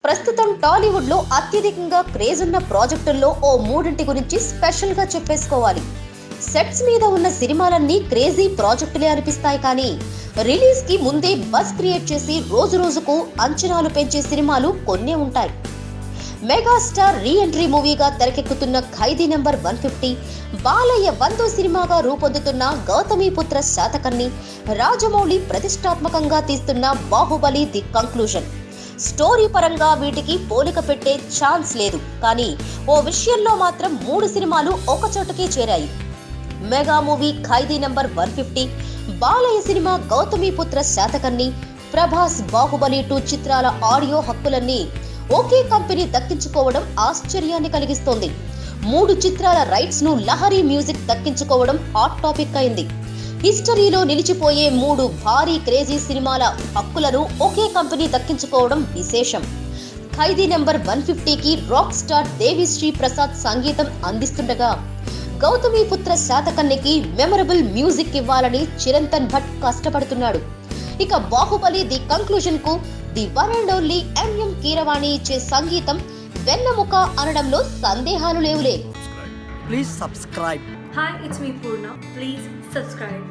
ప్రస్తుతం టాలీవుడ్ లో అత్యధికంగా క్రేజ్ ఉన్న ప్రాజెక్టుల్లో ఓ మూడింటి గురించి స్పెషల్ గా చెప్పేసుకోవాలి. సెట్స్ మీద ఉన్న సినిమాలన్నీ క్రేజీ ప్రాజెక్టులే అనిపిస్తాయి, కానీ రిలీజ్ కి ముందే బజ్ క్రియేట్ చేసి రోజు రోజుకు అంచనాలు పెంచే సినిమాలు కొన్నే ఉంటాయి. మెగాస్టార్ రీ ఎంట్రీ మూవీగా తెరకెక్కుతున్న ఖైదీ నెంబర్ 150, బాలయ్య 100వ సినిమాగా రూపొందుతున్న గౌతమిపుత్ర శాతకర్ణి, రాజమౌళి ప్రతిష్టాత్మకంగా తీస్తున్న బాహుబలి ది కంక్లూజన్. స్టోరీ పరంగా వీటికి పోలిక పెట్టే ఛాన్స్ లేదు, కానీ ఓ విషయంలో మాత్రం 3 సినిమాలు ఒక చోటుకే చేరాయి. మెగా మూవీ ఖైదీ నెంబర్ 150, బాలయ్య సినిమా గౌతమిపుత్ర శాతకర్ణి, ప్రభాస్ బాహుబలి 2 చిత్రాల ఆడియో హక్కులన్నీ ఒకే కంపెనీ దక్కించుకోవడం ఆశ్చర్యాన్ని కలిగిస్తోంది. 3 చిత్రాల రైట్స్ ను లహరి మ్యూజిక్ దక్కించుకోవడం హాట్ టాపిక్ అయింది. హిస్టరీలో నిలిచిపోయే 3 భారీ క్రేజీ సినిమాల హక్కులను ఒకే కంపెనీ దక్కించుకోవడం విశేషం. ఖైదీ number 150కి rock star Devi Sri Prasad సంగీతం అందిస్తుండగా, గౌతమిపుత్ర శాతకర్ణికి మెమరబుల్ మ్యూజిక్ ఇవ్వాలని చిరంతన్ భట్ కష్టపడుతున్నాడు. ఇక బాహుబలి ది కంక్లూజన్ కు the one and only MM Keeravani ఇచ్చే సంగీతం వెన్నెముక అనడంలో సందేహాలు లేవులే. Please subscribe. Hi, it's me Purna. Please subscribe.